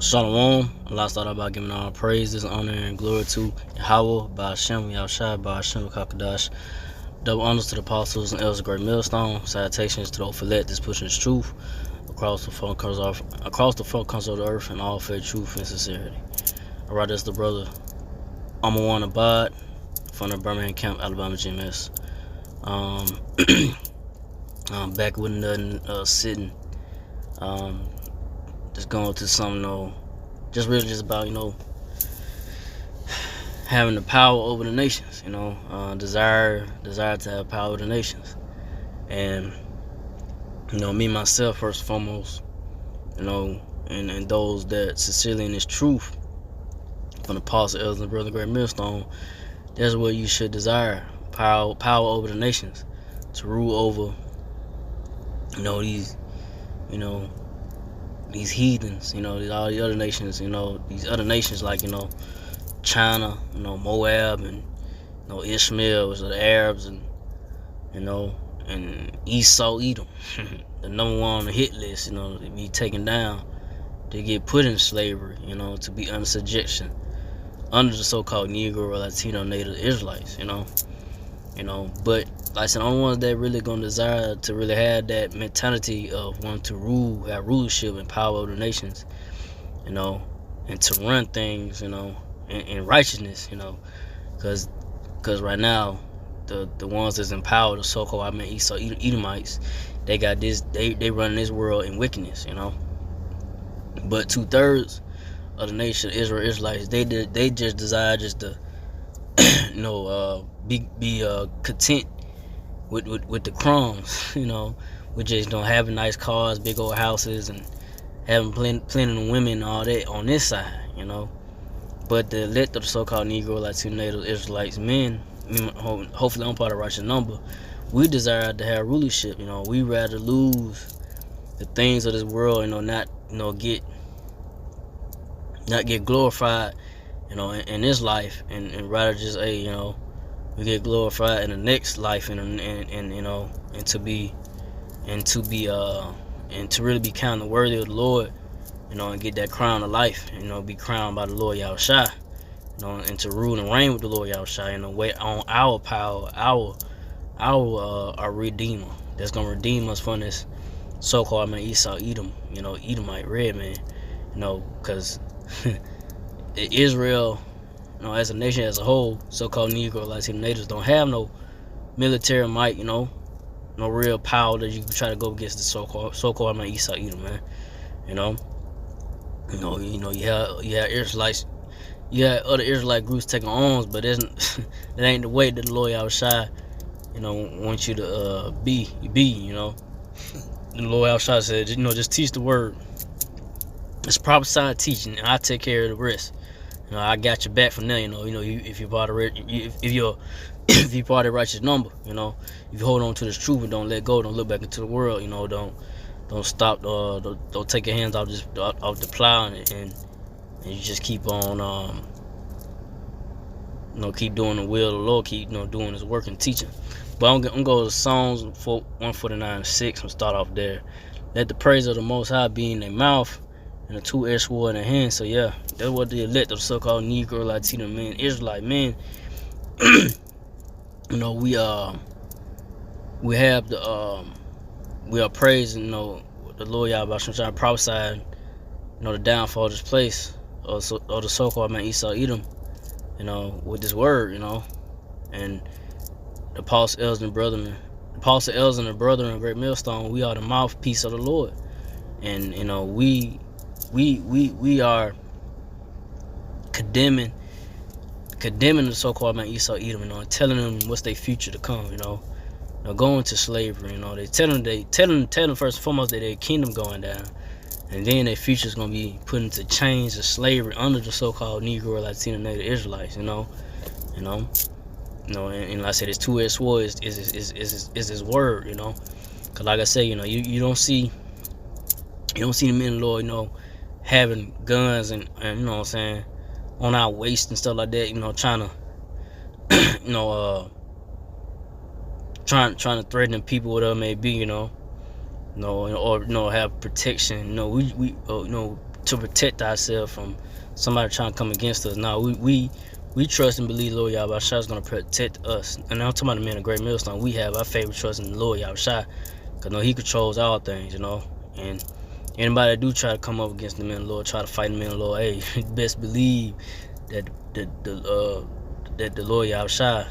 Shalom. Allah started by giving all praises, honor, and glory to Yahweh, by Hashem, Yahushua, by Hashem, Kakadash. Double honors to the apostles and elders of Great Millstone. Salutations to the Ophelet that's pushing its truth across the front comes of the earth in all faith, truth, and sincerity. Alright, that's the brother One Abad from the Birmingham Camp, Alabama GMS. I'm back with another sitting. Just going to something, just really just about, having the power over the nations, desire to have power over the nations. And, me, myself, first and foremost, and those that sincerely in this truth from the apostle, elders, and brother Great Millstone, that's what you should desire, power over the nations, to rule over, these heathens, all the other nations, these other nations like, China, Moab, and, Ishmael, which are the Arabs, and, and Esau, Edom, the number one on the hit list, to be taken down, to get put in slavery, to be under subjection, under the so-called Negro or Latino Native Israelites, but like I said, the only ones that really gonna desire to really have that mentality of wanting to rule, have rulership and power over the nations, and to run things, in righteousness, because right now the ones that's in power, the so-called Esau Edomites, they got this, they run this world in wickedness, but 2/3 of the nation, Israelites, they just desire just to be content with the crumbs, we just don't have nice cars, big old houses, and having plenty of women and all that on this side, but the elect of the so-called Negro, Latino Native Israelites, men, hopefully I'm part of the righteous number, we desire to have rulership, we rather lose the things of this world, not get glorified, in this life, and rather just, we get glorified in the next life, and to really be counted worthy of the Lord, and get that crown of life, be crowned by the Lord Yahushua, and to rule and reign with the Lord Yahushua, wait on our power, our Redeemer that's gonna redeem us from this so-called Esau Edom, Edomite red man, because Israel, as a nation as a whole, so-called Negro, Latino natives don't have no military might, no real power that you can try to go against the so-called Esau Edom, man. You have Israelites, you have other Israelite groups taking arms, but that ain't the way that the Lord Yahushua, wants you to be. The Lord Yahushua said, just teach the word. It's prophesy teaching, and I take care of the rest. I got your back from there. If you're part of if you're part of the righteous number, if you hold on to this truth and don't let go, don't look back into the world, don't stop, don't take your hands off the plow, and you just keep on, keep doing the will of the Lord, keep doing His work and teaching. But I'm gonna go to Psalms 149:6 and start off there. Let the praise of the Most High be in their mouth, and a two-edged sword in their hand. So yeah, that's what the elect of the so-called Negro, Latino men, Israelite men, we have we are praising, the Lord Yahweh trying to prophesy, the downfall of this place, or the so-called Esau Edom, with this word, and the apostle, elders, and brethren, and Great Millstone, we are the mouthpiece of the Lord, and we are condemning the so-called Esau Edom, and telling them what's their future to come, going to slavery, they tell them first and foremost that their kingdom going down, and then their future is gonna be put into chains of slavery under the so-called Negro, Latino, Native Israelites, and like I said, this two-edged sword is His word, because like I said, you don't see the men of the Lord, having guns and you know what I'm saying, on our waist and stuff like that, trying to trying to threaten people, whatever it may be, or have protection. We to protect ourselves from somebody trying to come against us. Now we trust and believe Lord Yahweh Shai is going to protect us. And I'm talking about the man of Great Millstone. We have our favorite trust in the Lord Yahweh Shai, because he controls all things, And anybody that do try to come up against the man of the Lord, try to fight the man of the Lord, hey, best believe that the Lord Yahweh Shai,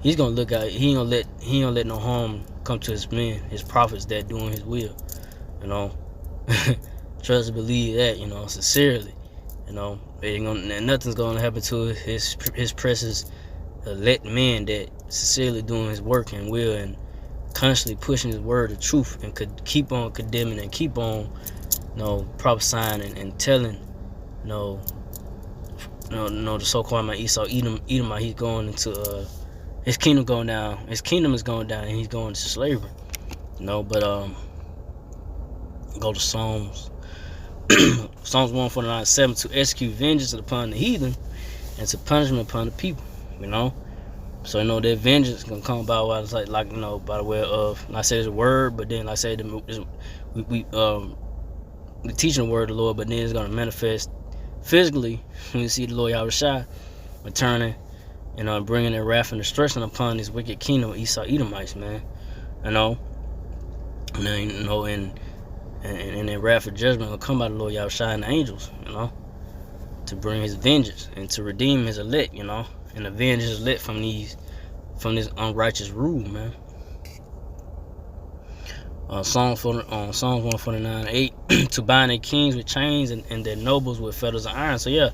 he's gonna look out. He ain't gonna let no harm come to his men, his prophets that doing his will. Trust and believe that, sincerely. Nothing's gonna happen to his precious elect men that sincerely doing his work and will, and constantly pushing his word of truth, and could keep on condemning and keep on, prophesying and telling, the so-called my Esau Edom, he's going into his kingdom going down. His kingdom is going down, and he's going to slavery. But go to Psalms. Psalms 149:7, to execute vengeance upon the heathen and to punishment upon the people. So that vengeance gonna come by what it's like by the way of, like I said, it's a word, but then like I said, we teaching the word of the Lord, but then it's gonna manifest physically when you see the Lord Yahweh Shai returning and bringing their wrath and destruction upon this wicked kingdom of Esau Edomites, man. And that wrath of judgment will come by the Lord Yahweh Shai and the angels, to bring his vengeance and to redeem his elect, and avenge his elect from this unrighteous rule, man. Psalms 149:8, to bind their kings with chains and their nobles with fetters of iron. So yeah,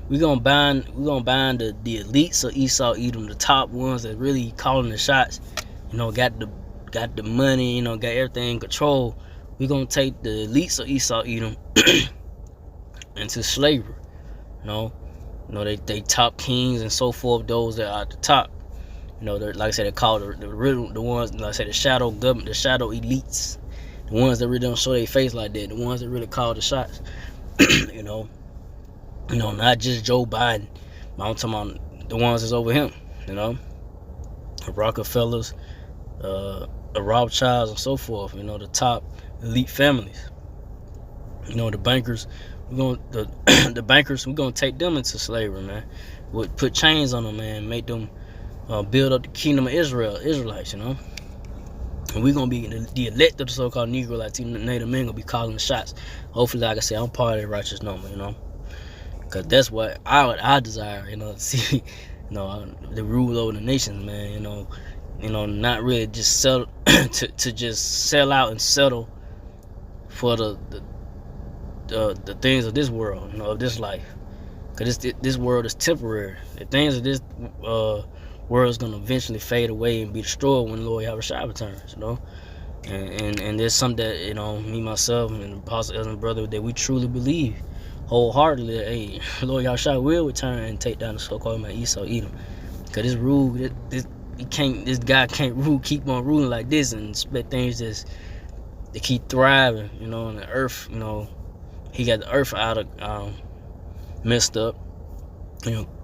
we're gonna bind the elites of Esau Edom, the top ones that really calling the shots, got the money, got everything in control. We're gonna take the elites of Esau Edom into slavery. They top kings and so forth, those that are at the top. Like I said, they call the ones, like I said, the shadow government, the shadow elites, the ones that really don't show their face like that, the ones that really call the shots. Not just Joe Biden, but I'm talking about the ones that's over him. The Rockefellers, the Rothschilds, and so forth. The top elite families. The bankers. The bankers. We're gonna take them into slavery, man. We'll put chains on them, man. Make them build up the kingdom of Israelites. And we're gonna be the elect of the so-called Negro, Latino, Native men, gonna be calling the shots. Hopefully, like I said, I'm part of the righteous number. Because that's what I desire. To see, the rule over the nations, man. Not really just sell to just sell out and settle for the things of this world, of this life. Because this world is temporary. The things of this world is going to eventually fade away and be destroyed when the Lord Yahweh Shai returns, And there's something that, me, myself, and Apostle Elder brother, that we truly believe wholeheartedly that, hey, Lord Yahweh Shai will return and take down the so-called my Esau Edom. Because this rule, this guy can't keep on ruling like this and expect things just to keep thriving, and the earth, he got the earth out of messed up,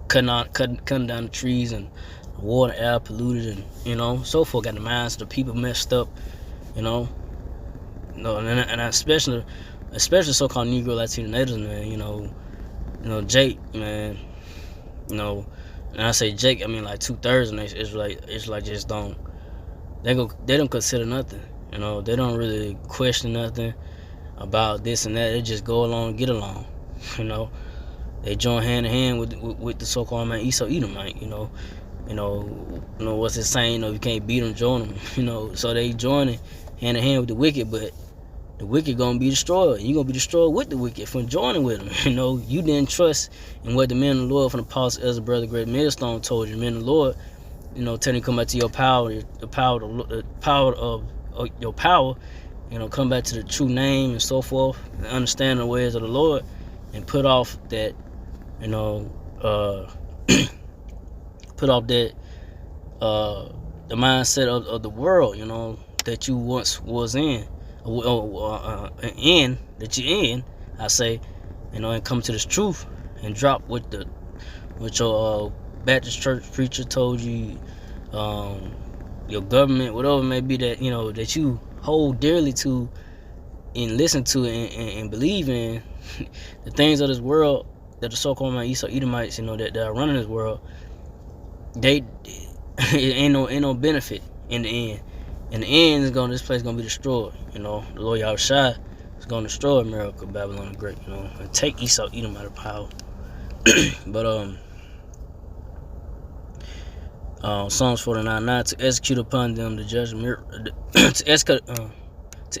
cutting down the trees, and the water, air polluted, and so forth. Got the minds of the people messed up, and especially so-called Negro, Latino, natives, man. Jake, man, and I say Jake, I mean like 2/3 of the Israelite just don't. They don't consider nothing, They don't really question nothing about this and that. They just go along and get along, They join hand in hand with the so-called man Esau Edomite, what's it saying? You can't beat them, join them, So they joining hand in hand with the wicked, but the wicked gonna be destroyed. You gonna be destroyed with the wicked from joining with them. You didn't trust in what the men of the Lord from the Apostle Ezra, brother Great Millstone told you. Men of the Lord, telling you come back to your power, the power of your power. Come back to the true name and so forth, and understand the ways of the Lord, and put off that, put off that, the mindset of the world, that you once was in. That you're in, I say, and come to this truth and drop what your Baptist church preacher told you, your government, whatever it may be that that you hold dearly to, and listen to and believe in the things of this world that the so-called Esau Edomites, that are running this world, it ain't no benefit in the end. In the end, this place gonna be destroyed. The Lord Yahushua is gonna destroy America, Babylon the Great, and take Esau Edom out of power. But Psalms 49:9, to execute upon them the judgment, to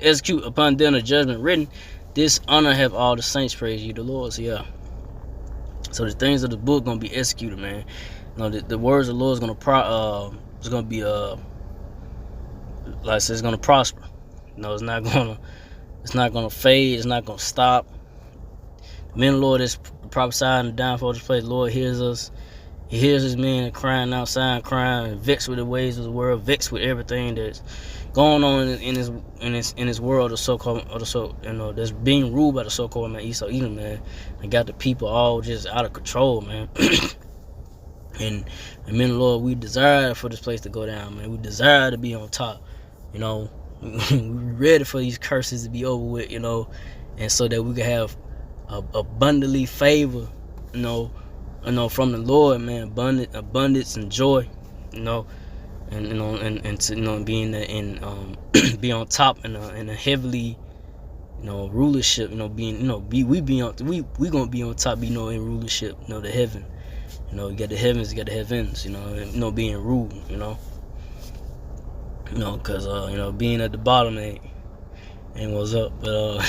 execute upon them the judgment written. This honor have all the saints, praise ye the Lord. So yeah. So the things of the book gonna be executed, man. The words of the Lord is gonna it's gonna be like I said, it's gonna prosper. It's not gonna fade. It's not gonna stop. The man of the Lord is prophesying the downfall of this place. The Lord hears us. He hears his men crying outside, crying, vexed with the ways of the world, vexed with everything that's going on in his world, that's being ruled by the so-called Esau Edom, man. And got the people all just out of control, man. And men of the Lord, we desire for this place to go down, man. We desire to be on top, we're ready for these curses to be over with, and so that we can have abundantly favor, from the Lord, man, abundance and joy, and to being be on top in a heavily, rulership, we gonna be on top, in rulership, the heaven, you got the heavens, you got the heavens, being ruled, because being at the bottom ain't what's up, but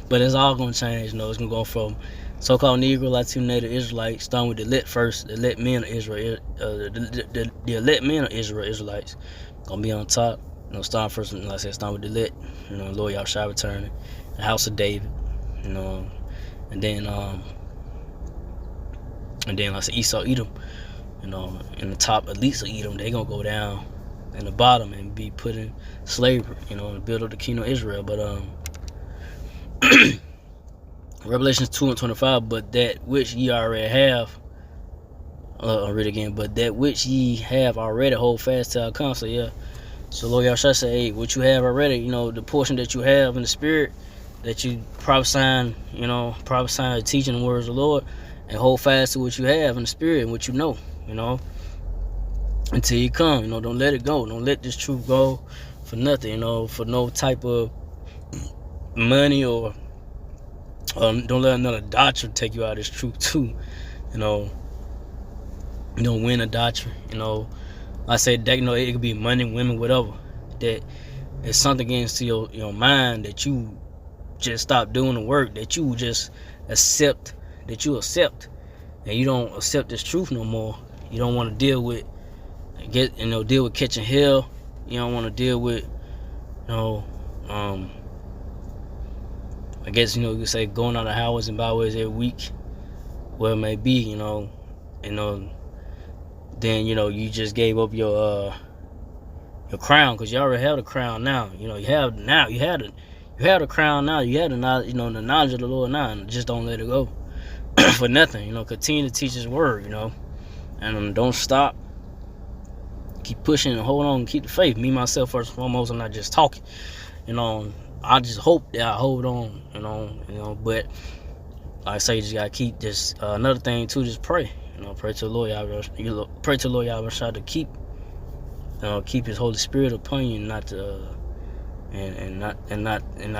but it's all gonna change, it's gonna go from so-called Negro, Latino, Native Israelites, starting with the elect first, the elect men of Israel, the elect men of Israel, Israelites, gonna be on top. Starting first, like I said, starting with the elect, Lord Yahushua returning, the house of David, and then like I said, Esau Edom, in the top elites of Edom, they gonna go down in the bottom and be put in slavery, and build up the kingdom of Israel. But Revelations 2:25, but that which ye already have, I'll read again, but that which ye have already hold fast till I come. So yeah, so Lord Yahushua say, hey, what you have already, the portion that you have in the spirit, that you prophesying, teaching the words of the Lord, and hold fast to what you have in the spirit and what until you come, don't let it go. Don't let this truth go for nothing, for no type of money or don't let another doctrine take you out of this truth too. Win a doctrine. I said that it could be money, women, whatever. That it's something against your mind that you just stop doing the work, that you just accept, and you don't accept this truth no more. You don't want to deal with catching hell. You don't want to deal with I guess you could say going out of highways and byways every week, where it may be, then you just gave up your crown, because you already have the crown now. You have the crown now. You have the knowledge, the knowledge of the Lord now, and just don't let it go for nothing. Continue to teach His word, and don't stop. Keep pushing and hold on and keep the faith. Me myself first and foremost, I'm not just talking, I just hope that I hold on, but like I say, you just gotta keep this. Another thing too, just pray. Pray to the Lord Yahushua. Pray to the Lord Yahushua to keep His Holy Spirit upon you, not to and not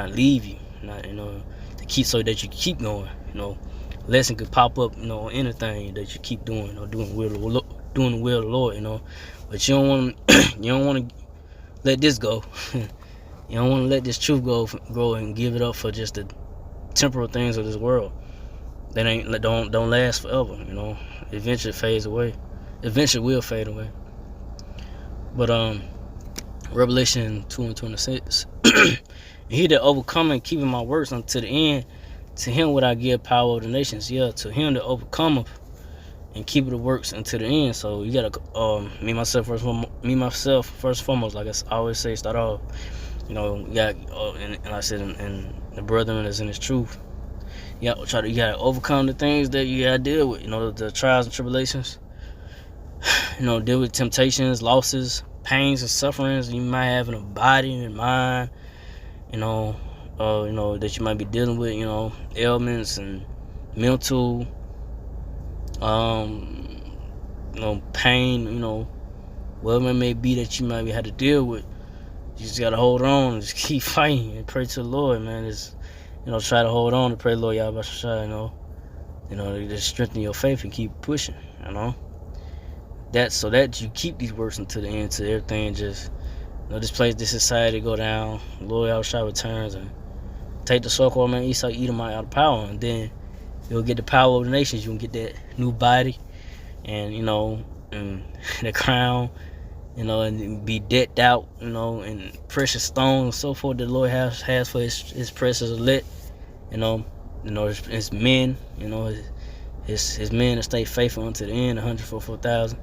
leave you, to keep, so that you keep going. Lesson could pop up, on anything that you keep doing, doing the will of the Lord, But you don't want to let this go. You don't want to let this truth grow and give it up for just the temporal things of this world that don't last forever. Eventually fades away. Eventually will fade away. But Revelation 2:26, he that overcometh keeping my works unto the end, to him would I give power over the nations. Yeah, to him that overcometh and keep the works unto the end. So you gotta me myself first and foremost. Like I always say, start off. You got and like I said, and the brethren is in His truth. You gotta overcome the things that you gotta deal with. The trials and tribulations. Deal with temptations, losses, pains, and sufferings you might have in the body and mind. that you might be dealing with, ailments and mental, pain, whatever it may be that you might have to deal with. You just gotta hold on, just keep fighting and pray to the Lord, man. Just try to hold on and pray, Lord Yahweh, just strengthen your faith and keep pushing, That so that you keep these works until the end, till everything just this society go down, Lord Yahweh returns and take the so-called man Esau Edomite out of power, and then you'll get the power of the nations. You'll get that new body, and and the crown, and be decked out, and precious stones and so forth that the Lord has for his precious elect, his men, his men that stay faithful unto the end, 144,000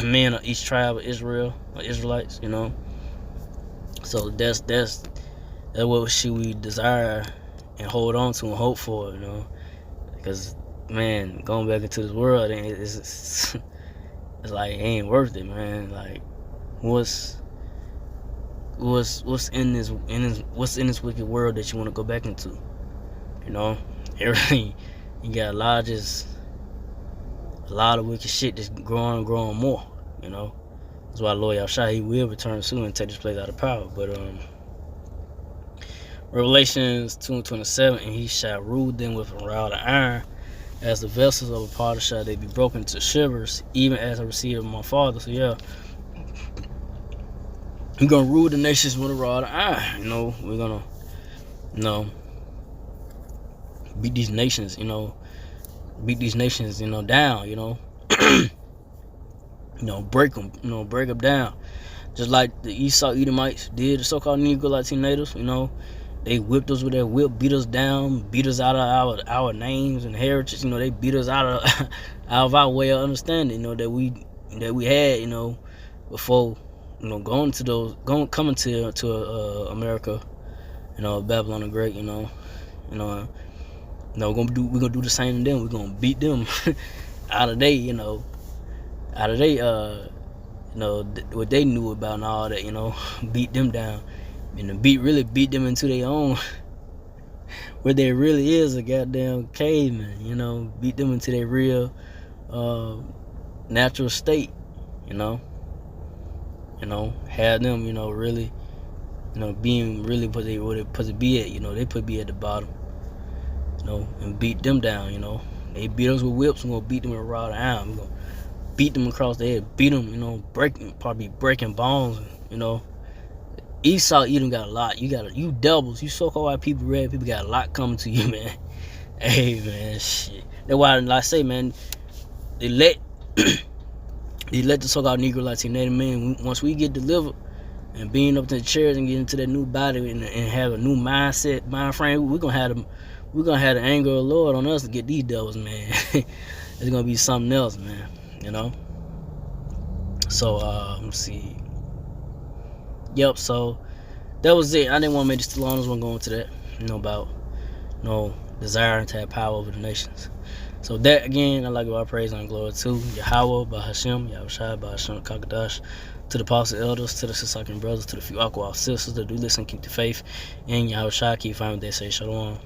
men of each tribe of Israel, or Israelites, So that's what should we desire and hold on to and hope for, because man, going back into this world, it's like it ain't worth it, man. Like what's in this wicked world that you want to go back into? Everything you got a lot of wicked shit that's growing more. That's why Lord Yahshua, he will return soon and take this place out of power. But Revelations 2:27, and he shall rule them with a rod of iron, as the vessels of a potter shall they be broken to shivers, even as I received of my Father. So yeah, we're gonna rule the nations with a rod of iron. We're gonna beat these nations, down, break them down, just like the Esau Edomites did the so-called Negro Latino natives. They whipped us with their whip, beat us down, beat us out of our names and heritage. They beat us out of our way of understanding, that we had, before, coming to America, Babylon the Great, we're gonna do the same to them. We're gonna beat them out of what they knew about and all that, beat them down. And really beat them into their own, where there really is a goddamn caveman, beat them into their real natural state, have them, really, being really what they supposed to be at, they put be at the bottom, and beat them down, they beat us with whips, we're gonna beat them with a rod of iron, we're gonna beat them across the head, beat them, probably breaking bones, Esau Edom got a lot. You devils, you so-called white people, red people got a lot coming to you, man. Hey, man, shit. That's why, like I say, man, they let the so-called Negro Latino Native men, once we get delivered and being up to the chairs and get into that new body and have a new mind frame, we're gonna have the anger of the Lord on us to get these devils, man. It's gonna be something else, man. So let's see. Yep, so that was it. I didn't want to make this too long. I just want to go into that, about desiring to have power over the nations. So that, again, I like to give our praise and glory to Yahweh, by Hashem, Yahushua, by Hashem, Kakadash, to the apostle elders, to the Sisakin brothers, to the few Aqua sisters that do listen, keep the faith, and Yahushua, keep finding they say Shalom.